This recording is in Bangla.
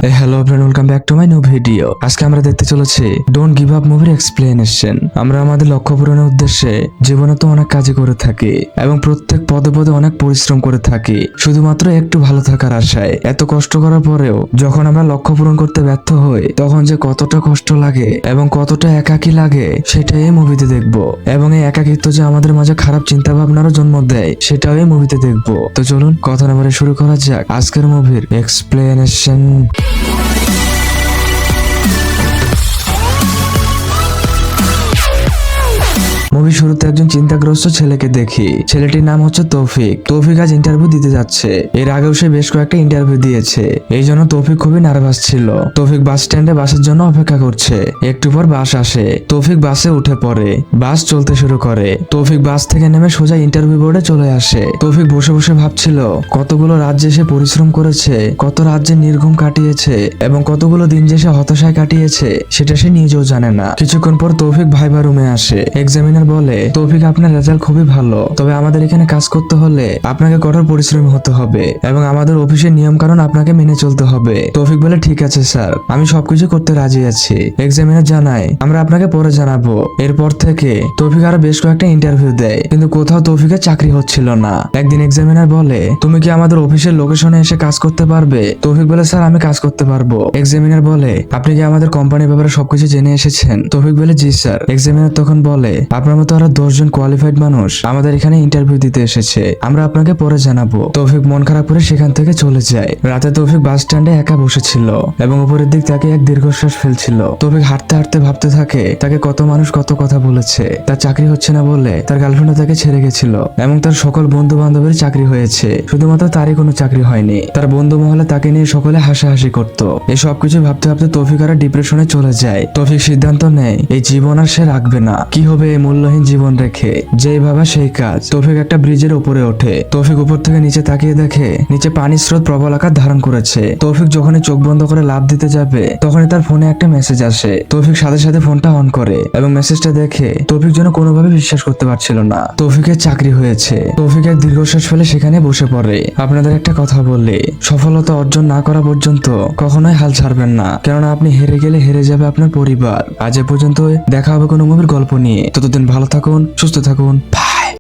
Hello everyone, welcome back to my new video. আজকে আমরা দেখতে চলেছি ডোন্ট গিভ আপ মুভির এক্সপ্লেনেশন। আমরা আমাদের লক্ষ্য পূরণের উদ্দেশ্যে জীবনে তো অনেক কাজ করে থাকি এবং প্রত্যেক পদে পদে অনেক পরিশ্রম করে থাকি শুধুমাত্র একটু ভালো থাকার আশায়। এত কষ্ট করার পরেও যখন আমরা লক্ষ্য পূরণ করতে ব্যর্থ হই তখন যে কতটা কষ্ট লাগে এবং কতটা একাকী লাগে সেটাই এই মুভিতে দেখবো। এবং এই একাকিত্ব যে আমাদের মাঝে খারাপ চিন্তা ভাবনারও জন্ম দেয় সেটাও এই মুভিতে দেখবো। তো চলুন কথা না বলে শুরু করা যাক আজকের মুভির এক্সপ্লেনেশন। মুভি শুরুতে একজন চিন্তাগ্রস্ত ছেলেকে দেখি। ছেলেটির নাম হচ্ছে তৌফিক। তৌফিক আজ ইন্টারভিউ দিতে যাচ্ছে। এর আগেও সে বেশ কয়েকটা ইন্টারভিউ দিয়েছে, এই জন্য তৌফিক খুবই নার্ভাস ছিল। তৌফিক বাস স্ট্যান্ডে বাসের জন্য অপেক্ষা করছে। একটু পর বাস আসে। তৌফিক বাসে উঠে পড়ে। বাস চলতে শুরু করে। তৌফিক বাস থেকে নেমে সোজা ইন্টারভিউ বোর্ডে চলে আসে। তৌফিক বসে বসে ভাবছিল কতগুলো রাজ্যে সে পরিশ্রম করেছে, কত রাজ্যে নির্ঘুম কাটিয়েছে এবং কতগুলো দিন যে সে হতাশায় কাটিয়েছে সেটা সে নিজেও জানে না। কিছুক্ষণ পর তৌফিক ভাইবা রুমে আসে। এক্সামিনার বলে, তৌফিক আপনার রেজাল্ট খুবই ভালো, তবে আমাদের এখানে কাজ করতে হলে আপনাকে কঠোর পরিশ্রমী হতে হবে এবং আমাদের অফিসের নিয়ম কানুন আপনাকে মেনে চলতে হবে। তৌফিক বলে, ঠিক আছে স্যার, আমি সবকিছু করতে রাজি আছি। এক্সামিনার জানায়, আমরা আপনাকে পরে জানাবো। এরপর থেকে তৌফিক আরো বেশ কয়েকটা ইন্টারভিউ দেয়, কিন্তু কোথাও তৌফিকের চাকরি হচ্ছিল না। একদিন এক্সামিনার বলে, তুমি কি আমাদের অফিসের লোকেশনে এসে কাজ করতে পারবে? তৌফিক বলে, স্যার আমি কাজ করতে পারবো। এক্সামিনার বলে, আপনি কি আমাদের কোম্পানির ব্যাপারে সবকিছু জেনে এসেছেন? তৌফিক বলে, জি স্যার। এক্সামিনার তখন বলে, আপনার মতো আরো 10 জন কোয়ালিফাইড মানুষ আমাদের এখানে ইন্টারভিউ দিতে এসেছে, আমরা আপনাকে পরে জানাবো। তৌফিক মন খারাপ করে সেখান থেকে চলে যায়। রাতে তৌফিক বাস স্ট্যান্ডে একা বসেছিল এবং উপরের দিক তাকে এক দীর্ঘশ্বাস ফেলছিল। তৌফিক হাঁটতে হাঁটতে ভাবতে থাকে তাকে কত মানুষ কত কথা বলেছে, তার চাকরি হচ্ছে না বলে তার গার্লফ্রেন্ড তাকে ছেড়ে গেছিল এবং তার সকল বন্ধু বান্ধবের চাকরি হয়েছে, শুধুমাত্র তারই কোনো চাকরি হয়নি। তার বন্ধু মহলে তাকে নিয়ে সকলে হাসাহাসি করত। এই সবকিছু ভাবতে ভাবতে তৌফিক আরো ডিপ্রেশনে চলে যায়। তৌফিক সিদ্ধান্ত নেয় এই জীবন আর সে রাখবে না। কি হবে এই মূল্যহীন জীবন রেখে? যেই ভাবা সেই কাজ। তৌফিক একটা ব্রিজের উপরে ওঠে। তৌফিক উপর থেকে নিচে তাকিয়ে দেখে নিচে পানির স্রোত প্রবল আকার ধারণ করেছে। তৌফিক যখনই চোখ বন্ধ করে লাফ দিতে যাবে তখনই তার ফোনে একটা মেসেজ আসে। তৌফিক সাথে সাথে ফোনটা অন করে এবং মেসেজটা দেখে তৌফিক যেন কোনোভাবে বিশ্বাস করতে পারছিল না তৌফিকের চাকরি হয়েছে। তৌফিক এক দীর্ঘশ্বাস ফেলে সেখানে বসে পড়ে। আপনাদের একটা কথা বললে, সফলতা অর্জন না করা পর্যন্ত কখনোই হাল ছাড়বেন না, কেননা আপনি হেরে গেলে হেরে যাবে আপনার পরিবার। আজ এ পর্যন্ত, দেখা হবে কোনো মুভির গল্প নিয়ে। ততদিন ভালো থাকুন, সুস্থ থাকুন।